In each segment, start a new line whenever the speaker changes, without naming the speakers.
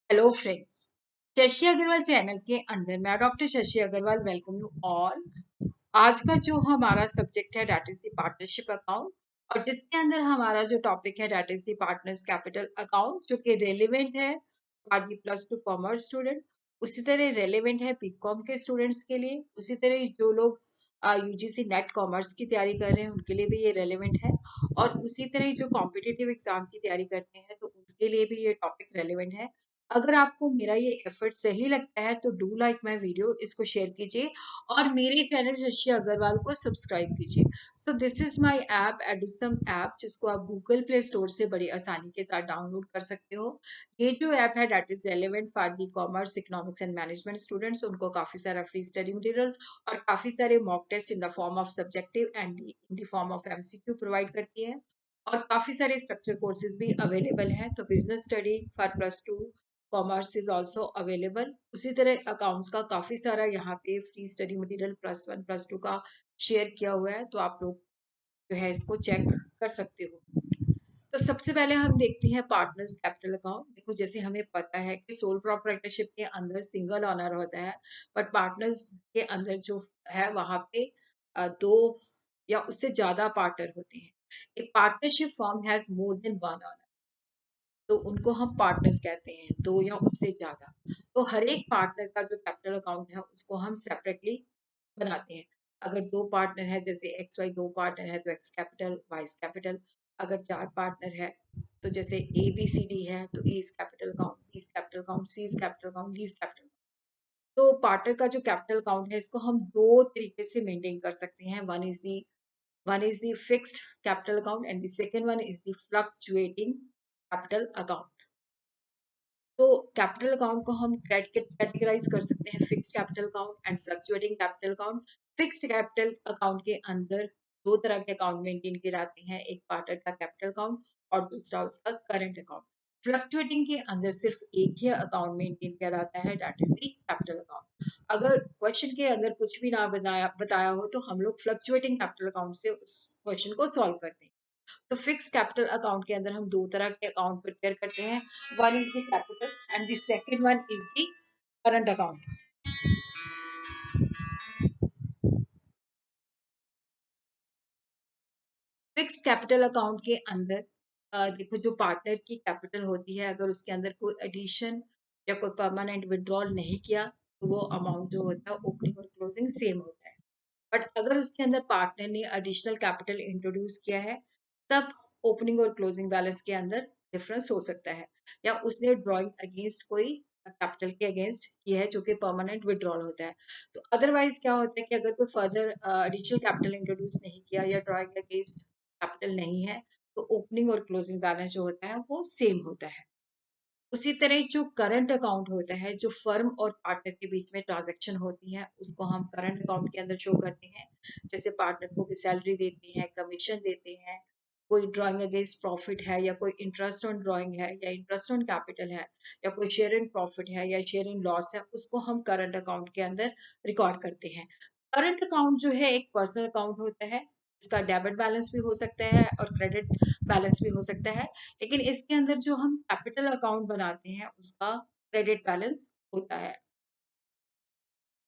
Hello friends, Shashi Agarwal channel के अंदर मैं doctor Shashi Agarwal welcome you all. आज का जो हमारा सब्जेक्ट है that is the partnership account, और जिसके अंदर हमारा जो टॉपिक है that is the partners capital account, जो कि रेलिवेंट है for the plus two commerce student. उसी तरह रेलिवेंट है बीकॉम के स्टूडेंट्स के लिए। उसी तरह जो लोग यूजीसी नेट कॉमर्स की तैयारी कर रहे हैं उनके लिए भी ये रेलिवेंट है, और उसी तरह जो कॉम्पिटिटिव एग्जाम की तैयारी करते हैं तो उनके लिए भी ये टॉपिक रेलिवेंट है। अगर आपको मेरा ये एफर्ट सही लगता है तो डू लाइक माय वीडियो, इसको शेयर कीजिए और मेरे चैनल शशि अग्रवाल को सब्सक्राइब कीजिए। So this is my app Edusum app, जिसको आप गूगल प्ले स्टोर से बड़ी आसानी के साथ डाउनलोड कर सकते हो। ये जो ऐप है that is relevant for the commerce economics and management students. उनको काफी सारा फ्री स्टडी मटेरियल और काफी सारे mock test in the form of subjective and in the form of MCQ provide करती है, और काफी सारे स्ट्रक्चर कोर्सेज भी अवेलेबल हैं। तो business study for plus two commerce is also available. उसी तरह अकाउंट्स का काफी सारा यहाँ पे free study material plus one plus two का शेयर किया हुआ है, तो आप लोग जो है इसको चेक कर सकते हो। तो सबसे पहले हम देखते हैं पार्टनर्स कैपिटल अकाउंट। देखो, जैसे हमें पता है कि सोल प्रोप्राइटरशिप के अंदर सिंगल ऑनर होता है, बट पार्टनर्स के अंदर जो है वहां पे दो या उससे ज्यादा पार्टनर होते हैं। एक partnership firm has more than one owner, तो उनको हम पार्टनर्स कहते हैं, दो या उससे ज्यादा। तो हर एक पार्टनर का जो कैपिटल अकाउंट है उसको हम सेपरेटली बनाते हैं। अगर दो पार्टनर है, जैसे एक्स वाई दो पार्टनर है, तो एक्स कैपिटल वाइस कैपिटल। अगर चार पार्टनर है, तो जैसे ए बी सी डी है, तो A is capital account, B is capital account, C is capital account, D is capital. तो पार्टनर का जो कैपिटल अकाउंट है इसको हम दो तरीके से मेंटेन कर सकते हैं। One is the fixed capital account and the second one is the fluctuating capital account. तो कैपिटल अकाउंट को हम कैटेगराइज कर सकते हैं fixed capital account and fluctuating capital account. Fixed capital account के अंदर दो तरह के अकाउंट मेंटेन किए जाते हैं, एक पार्टनर का कैपिटल अकाउंट और दूसरा उसका करंट अकाउंट। फ्लक्चुएटिंग के अंदर सिर्फ एक ही अकाउंट मेंटेन किया जाता है, that is the capital account. अगर क्वेश्चन के अंदर कुछ भी ना बताया हो तो हम लोग फ्लक्चुएटिंग कैपिटल अकाउंट से उस क्वेश्चन को सॉल्व करते हैं। तो फिक्स कैपिटल अकाउंट के अंदर हम दो तरह के अकाउंट प्रिपेयर करते हैं। One is the capital and the second one is the current account. Fix capital account के अंदर देखो, जो पार्टनर की कैपिटल होती है, अगर उसके अंदर कोई एडिशन या कोई परमानेंट विड्रॉल नहीं किया तो वो अमाउंट जो होता है ओपनिंग और क्लोजिंग सेम होता है। बट अगर उसके अंदर पार्टनर ने एडिशनल कैपिटल इंट्रोड्यूस किया है, तब ओपनिंग और क्लोजिंग बैलेंस के अंदर डिफरेंस हो सकता है, या उसने ड्रॉइंग अगेंस्ट कोई कैपिटल के अगेंस्ट किया है जो कि परमानेंट विड्रॉल होता है। तो अदरवाइज क्या होता है कि अगर कोई फर्दर एडिशनल कैपिटल इंट्रोड्यूस नहीं किया या ड्रॉइंग अगेंस्ट कैपिटल नहीं है, तो ओपनिंग और क्लोजिंग बैलेंस जो होता है वो सेम होता है। उसी तरह जो करंट अकाउंट होता है, जो फर्म और पार्टनर के बीच में ट्रांजैक्शन होती है, उसको हम करंट अकाउंट के अंदर शो करते हैं। जैसे पार्टनर को सैलरी देते हैं, कमीशन देते हैं, कोई ड्राइंग अगेंस्ट प्रॉफिट है, या कोई इंटरेस्ट ऑन ड्राइंग है, या इंटरेस्ट ऑन कैपिटल है, या कोई शेयर इन प्रॉफिट है या शेयर इन लॉस है, उसको हम करंट अकाउंट के अंदर रिकॉर्ड करते हैं। करंट अकाउंट जो है एक पर्सनल अकाउंट होता है। इसका डेबिट बैलेंस भी हो सकता है और क्रेडिट बैलेंस भी हो सकता है, लेकिन इसके अंदर जो हम कैपिटल अकाउंट बनाते हैं उसका क्रेडिट बैलेंस होता है।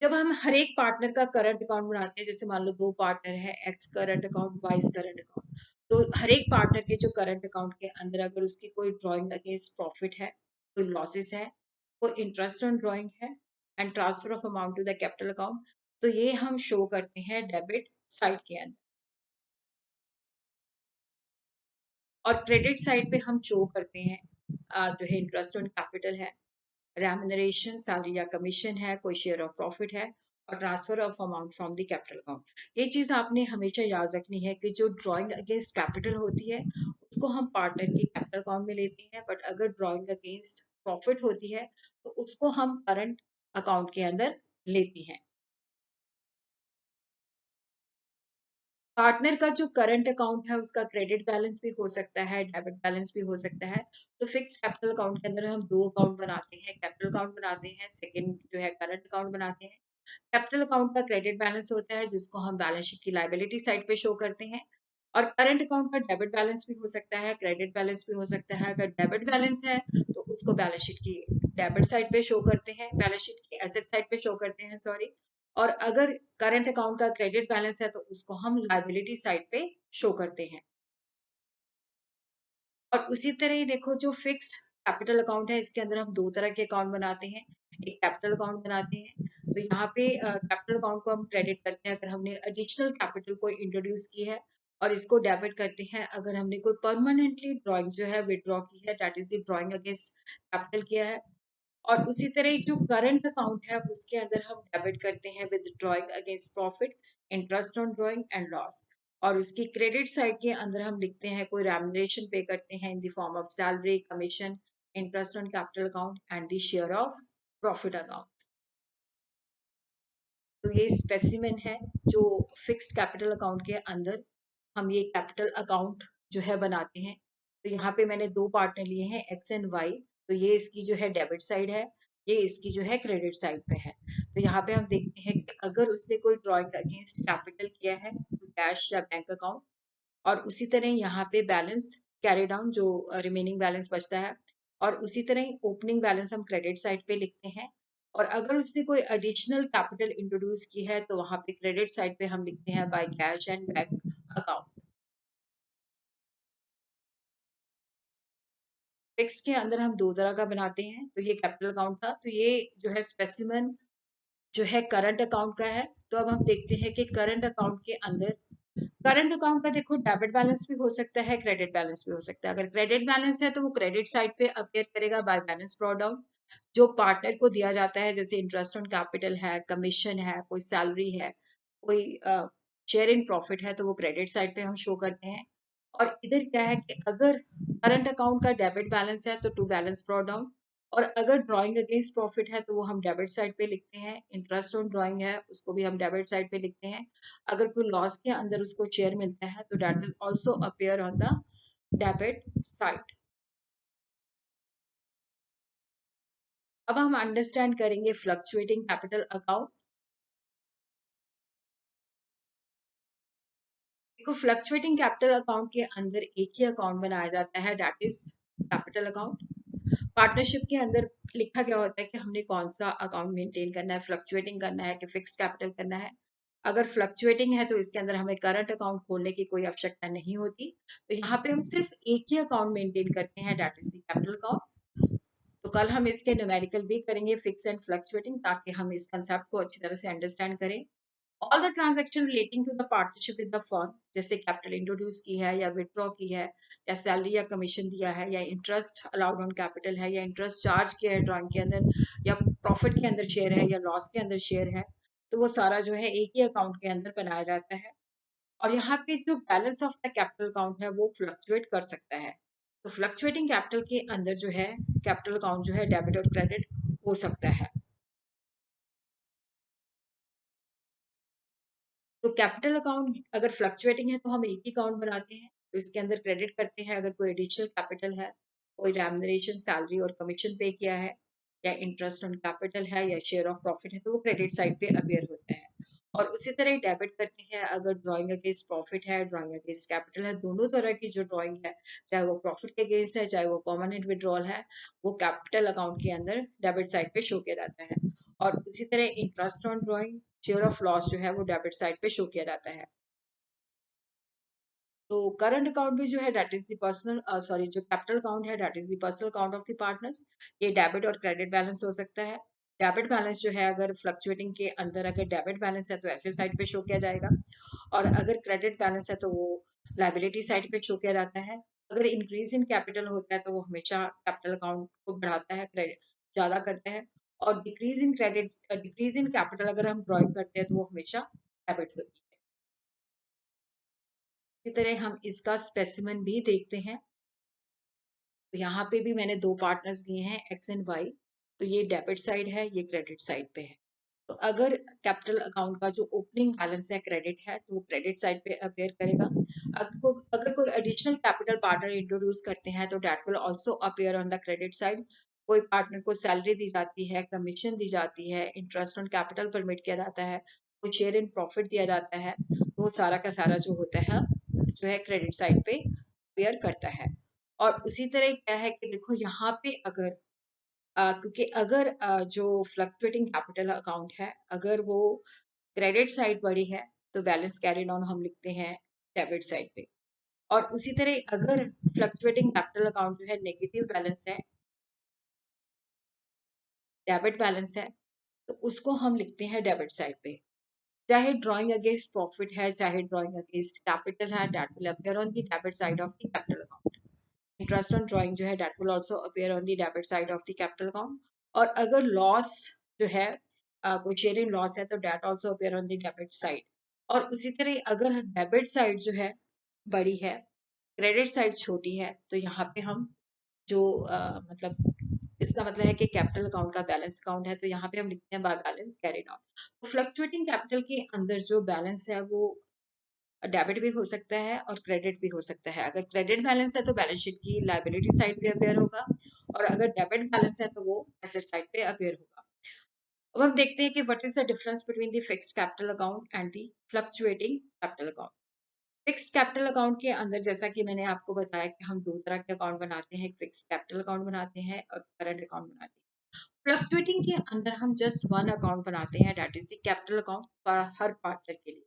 जब हम हर एक पार्टनर का करंट अकाउंट बनाते हैं, जैसे मान लो दो पार्टनर है, x current account vice current account, तो हर एक पार्टनर के जो करंट अकाउंट के अंदर अगर उसकी कोई ड्रॉइंग अगेंस्ट प्रॉफिट है, कोई लॉसेस है, कोई इंटरेस्ट ऑन ड्रॉइंग है and transfer of amount to the capital account, तो ये हम शो करते हैं डेबिट साइड के अंदर। और क्रेडिट साइड पे हम शो करते हैं जो है इंटरेस्ट ऑन कैपिटल है, रेम्युनरेशन सैलरी या कमीशन है, कोई शेयर ऑफ प्रॉफिट है, और transfer of amount from the capital account. ये चीज आपने हमेशा याद रखनी है कि जो ड्राइंग अगेंस्ट कैपिटल होती है उसको हम पार्टनर के कैपिटल अकाउंट में लेते हैं, बट अगर ड्राइंग अगेंस्ट प्रॉफिट होती है तो उसको हम करंट अकाउंट के अंदर लेते हैं। पार्टनर का जो करंट अकाउंट है उसका क्रेडिट बैलेंस भी हो सकता है, डेबिट बैलेंस भी हो सकता है। तो फिक्स्ड कैपिटल अकाउंट के अंदर हम दो अकाउंट बनाते हैं, कैपिटल अकाउंट बनाते हैं, सेकंड जो है करंट अकाउंट बनाते हैं। कैपिटल अकाउंट का क्रेडिट बैलेंस होता है जिसको हम बैलेंस शीट की लायबिलिटी साइड पे शो करते हैं, और करंट अकाउंट का डेबिट बैलेंस भी हो सकता है, क्रेडिट बैलेंस भी हो सकता है। अगर डेबिट बैलेंस है तो उसको बैलेंस शीट की डेबिट साइड पे शो करते हैं, बैलेंस शीट की एसेट साइड पे शो करते हैं, सॉरी। और अगर करंट अकाउंट का क्रेडिट बैलेंस है तो उसको हम लायबिलिटी साइड पे शो करते हैं। और उसी तरह ही देखो, जो फिक्स्ड कैपिटल अकाउंट है, इसके अंदर हम दो तरह के अकाउंट बनाते हैं। एक कैपिटल अकाउंट बनाते हैं, तो यहाँ पे कैपिटल अकाउंट को हम क्रेडिट करते हैं अगर हमने एडिशनल कैपिटल को इंट्रोड्यूस की है, और इसको डेबिट करते हैं अगर हमने कोई परमानेंटली ड्रॉइंग जो है विदड्रॉ की है, that is the drawing against capital किया है। और उसी तरह ही जो करंट अकाउंट है उसके अंदर हम डेबिट करते हैं with drawing against profit, interest on drawing and loss. और उसकी क्रेडिट साइड के अंदर हम लिखते हैं कोई रेम्युनरेशन पे करते हैं इन the form of salary, commission, interest on capital account and the share of profit account. तो ये स्पेसिमेन है जो फिक्स्ड कैपिटल अकाउंट के अंदर हम ये कैपिटल अकाउंट जो है बनाते हैं। तो यहाँ पे मैंने दो पार्टनर लिए हैं, एक्स एंड वाई। तो ये इसकी जो है डेबिट साइड है, ये इसकी जो है क्रेडिट साइड पे है। तो यहाँ पे हम देखते हैं कि अगर उसने कोई ड्रॉइंग अगेंस्ट कैपिटल किया है, कैश या बैंक अकाउंट, और उसी तरह यहाँ पे बैलेंस कैरी डाउन, जो रिमेनिंग बैलेंस बचता है, और उसी तरह ओपनिंग बैलेंस हम क्रेडिट साइड पे लिखते हैं। और अगर उसने कोई एडिशनल कैपिटल इंट्रोड्यूस की है तो वहां पे क्रेडिट साइड पे हम लिखते हैं by cash and bank account. Fixed के अंदर हम दो तरह का बनाते हैं, तो ये कैपिटल अकाउंट था, तो ये जो है स्पेसिमन जो है करंट अकाउंट का है। तो अब हम देखते हैं कि करंट अकाउंट के अंदर, करंट अकाउंट का देखो डेबिट बैलेंस भी हो सकता है, क्रेडिट बैलेंस भी हो सकता है। अगर क्रेडिट बैलेंस है तो वो क्रेडिट साइड पे अपीयर करेगा बाय बैलेंस ब्रॉट डाउन। जो पार्टनर को दिया जाता है, जैसे इंटरेस्ट ऑन कैपिटल है, कमीशन है, कोई सैलरी है, कोई शेयर इन प्रॉफिट है, तो वो क्रेडिट साइड पे हम शो करते हैं। और इधर क्या है कि अगर करंट अकाउंट का डेबिट बैलेंस है तो टू बैलेंस ब्रॉट डाउन। और अगर ड्राइंग अगेंस्ट प्रॉफिट है तो वो हम डेबिट साइड पे लिखते हैं। इंटरेस्ट ऑन ड्राइंग है उसको भी हम डेबिट साइड पे लिखते हैं। अगर कोई लॉस के अंदर उसको शेयर मिलता है तो that is also appear on the debit side. अब हम अंडरस्टैंड करेंगे फ्लक्चुएटिंग कैपिटल अकाउंट। देखो, फ्लक्चुएटिंग कैपिटल अकाउंट के अंदर एक ही अकाउंट बनाया जाता है, that is capital account. Partnership के अंदर लिखा गया होता है कि हमने कौन सा अकाउंट मेंटेन करना है, फ्लक्चुएटिंग करना है कि फिक्स्ड कैपिटल करना है। अगर फ्लक्चुएटिंग है तो इसके अंदर हमें करंट अकाउंट खोलने की कोई आवश्यकता नहीं होती। तो यहाँ पे हम सिर्फ एक ही अकाउंट मेंटेन करते हैं, that is the capital account. तो कल हम इसके न्यूमेरिकल भी करेंगे, फिक्स एंड फ्लक्चुएटिंग, ताकि हम इस कंसेप्ट को अच्छी तरह से अंडरस्टैंड करें। All the transaction relating to the partnership with the firm, जैसे कैपिटल इंट्रोड्यूस की है या विदड्रॉ की है, या सैलरी या कमीशन दिया है, या इंटरेस्ट अलाउड ऑन कैपिटल है, या इंटरेस्ट चार्ज किया है ड्रॉइंग के अंदर, या प्रॉफिट के अंदर शेयर है, या लॉस के अंदर शेयर है, तो वो सारा जो है एक ही अकाउंट के अंदर बनाया जाता है। और यहाँ पे जो balance of the capital account है वो फ्लक्चुएट कर सकता है। तो फ्लक्चुएटिंग कैपिटल के अंदर जो है कैपिटल अकाउंट जो है डेबिट और क्रेडिट हो सकता है। तो कैपिटल अकाउंट अगर फ्लक्चुएटिंग है तो हम एक ही अकाउंट बनाते हैं, तो इसके अंदर क्रेडिट करते हैं अगर कोई एडिशनल कैपिटल है, कोई रेम्युनरेशन, सैलरी और कमीशन पे किया है, या इंटरेस्ट ऑन कैपिटल है, या शेयर ऑफ प्रॉफिट है, तो वो क्रेडिट साइड पे अपियर होता है। और उसी तरह डेबिट करते हैं अगर ड्राइंग अगेंस्ट प्रॉफिट है, ड्राइंग अगेंस्ट कैपिटल है, दोनों तरह की जो ड्राइंग है, चाहे वो प्रॉफिट के अगेंस्ट है, चाहे वो परमानेंट विड्रॉल है, वो कैपिटल अकाउंट के अंदर डेबिट साइड पे शो किया जाता है। और उसी तरह interest on drawing, share of loss जो है वो डेबिट साइड पे शो किया जाता है। तो करंट अकाउंट भी जो है that is the personal, sorry, जो कैपिटल अकाउंट है that is the personal account of the partners. ये डेबिट और क्रेडिट बैलेंस हो सकता है। डेबिट बैलेंस जो है अगर फ्लक्चुएटिंग के अंदर अगर डेबिट बैलेंस है तो एसेट साइड पे शो किया जाएगा, और अगर क्रेडिट बैलेंस है तो वो लायबिलिटी साइड पे शो किया जाता है। अगर इंक्रीज इन कैपिटल होता है तो वो हमेशा कैपिटल अकाउंट को बढ़ाता है, क्रेडिट ज्यादा करता है। और decrease in credit, decrease in capital अगर हम ड्रॉइंग करते हैं तो वो हमेशा डेबिट होती है। इसी तरह हम इसका स्पेसिमेन भी देखते हैं। तो यहाँ पे भी मैंने दो पार्टनर्स लिए हैं, एक्स एंड वाई। तो ये डेबिट साइड है, ये क्रेडिट साइड पे है। तो अगर कैपिटल अकाउंट का जो ओपनिंग बैलेंस है क्रेडिट है तो वो क्रेडिट साइड पे अपेयर करेगा। अगर कोई एडिशनल कैपिटल पार्टनर इंट्रोड्यूस करते हैं तो that will also appear on the credit side. कोई पार्टनर को सैलरी दी जाती है, कमीशन दी जाती है, इंटरेस्ट ऑन कैपिटल परमिट किया जाता है, कोई शेयर इन प्रॉफिट दिया जाता है, तो वो सारा का सारा जो होता है जो है क्रेडिट साइड पे अपेयर करता है। और उसी तरह क्या है कि देखो यहाँ पे अगर क्योंकि अगर जो फ्लक्चुएटिंग कैपिटल अकाउंट है, अगर वो क्रेडिट साइड बड़ी है, तो बैलेंस कैरिड ऑन हम लिखते हैं डेबिट साइड पे। और उसी तरह अगर फ्लक्चुएटिंग कैपिटल अकाउंट जो है नेगेटिव बैलेंस है, डेबिट बैलेंस है, तो उसको हम लिखते हैं डेबिट साइड पे। चाहे ड्राइंग अगेंस्ट प्रॉफिट है, चाहे ड्राइंग अगेंस्ट कैपिटल है, that will appear on the debit side of the capital account. Interest on drawing जो है that will also appear on the debit side of the capital account. और अगर loss जो है, कोई शेयर इन लॉस है, तो that also appear on the debit side. और उसी तरह अगर डेबिट साइड जो है बड़ी है, क्रेडिट साइड छोटी है, तो यहाँ पे हम जो मतलब इसका मतलब है कि कैपिटल अकाउंट का बैलेंस अकाउंट है, तो यहाँ पे हम लिखते हैं बाय बैलेंस कैरिड ऑन। तो फ्लक्चुएटिंग कैपिटल के अंदर जो बैलेंस है वो डेबिट भी हो सकता है और क्रेडिट भी हो सकता है। अगर क्रेडिट बैलेंस है तो बैलेंस शीट की लायबिलिटी साइड पे अपेयर होगा, और अगर डेबिट बैलेंस है तो वो एसेट साइड पे अपेयर होगा। अब हम देखते हैं कि what is the difference between the fixed capital account and the fluctuating capital account. Fixed capital account के अंदर जैसा कि मैंने आपको बताया कि हम दो तरह के अकाउंट बनाते हैं, एक फिक्स्ड कैपिटल अकाउंट बनाते हैं और करंट अकाउंट बनाते हैं। फ्लक्चुएटिंग के अंदर हम जस्ट वन अकाउंट बनाते हैं, that is the capital account for her partner के लिए।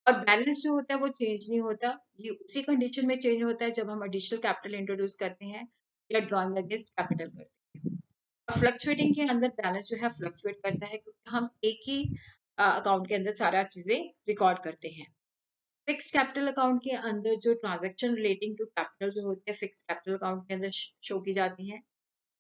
और बैलेंस जो होता है वो चेंज नहीं होता, ये उसी कंडीशन में चेंज होता है जब हम एडिशनल कैपिटल इंट्रोड्यूस करते हैं या ड्रॉइंग अगेंस्ट कैपिटल करते हैं। और फ्लक्चुएटिंग के अंदर बैलेंस जो है फ्लक्चुएट करता है, क्योंकि हम एक ही अकाउंट के अंदर सारा चीजें रिकॉर्ड करते हैं। फिक्स्ड कैपिटल अकाउंट के अंदर जो ट्रांजैक्शन रिलेटिंग टू कैपिटल जो होते हैं फिक्स्ड कैपिटल अकाउंट के अंदर शो की जाती हैं।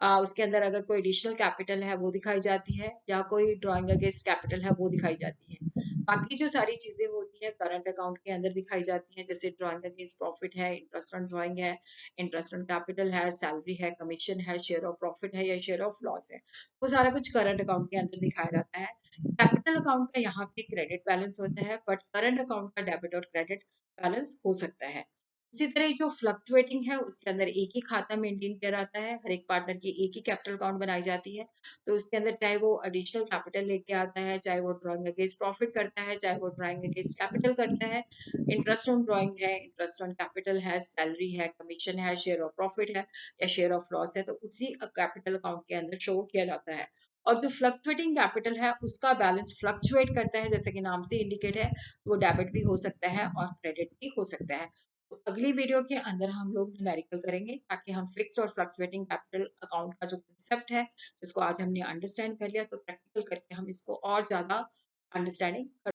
उसके अंदर अगर कोई एडिशनल कैपिटल है वो दिखाई जाती है, या कोई ड्राइंग अगेंस्ट कैपिटल है वो दिखाई जाती है। बाकी जो सारी चीजें होती है करंट अकाउंट के अंदर दिखाई जाती हैं, जैसे ड्राइंग अगेंस्ट प्रॉफिट है, इंटरेस्ट ऑन ड्राइंग है, इंटरेस्ट ऑन कैपिटल है, सैलरी है, कमीशन है, शेयर ऑफ प्रॉफिट है या शेयर ऑफ लॉस है, वो सारा कुछ करंट अकाउंट के अंदर दिखाया जाता है। कैपिटल अकाउंट का यहाँ पे क्रेडिट बैलेंस होता है, बट करंट अकाउंट का डेबिट और क्रेडिट बैलेंस हो सकता है। उसी तरह जो फ्लक्चुएटिंग है उसके अंदर एक ही खाता मेंटेन किया जाता है, हर एक पार्टनर की एक ही कैपिटल अकाउंट बनाई जाती है। तो उसके अंदर चाहे वो एडिशनल कैपिटल लेके आता है, चाहे वो ड्राइंग अगेंस्ट प्रॉफिट करता है, चाहे वो ड्राइंग अगेंस्ट कैपिटल करता है, इंटरेस्ट ऑन ड्राइंग है, इंटरेस्ट ऑन कैपिटल है, सैलरी है, कमीशन है, शेयर ऑफ प्रॉफिट है या शेयर ऑफ लॉस है, तो उसी कैपिटल अकाउंट के अंदर शो किया जाता है। और जो फ्लक्चुएटिंग कैपिटल है उसका बैलेंस फ्लक्चुएट करता है, जैसे कि नाम से इंडिकेट है, वो डेबिट भी हो सकता है और क्रेडिट भी हो सकता है। तो अगली वीडियो के अंदर हम लोग न्यूमेरिकल करेंगे, ताकि हम फिक्स्ड और फ्लक्चुएटिंग कैपिटल अकाउंट का जो कंसेप्ट है, जिसको आज हमने अंडरस्टैंड कर लिया, तो प्रैक्टिकल करके हम इसको और ज्यादा अंडरस्टैंडिंग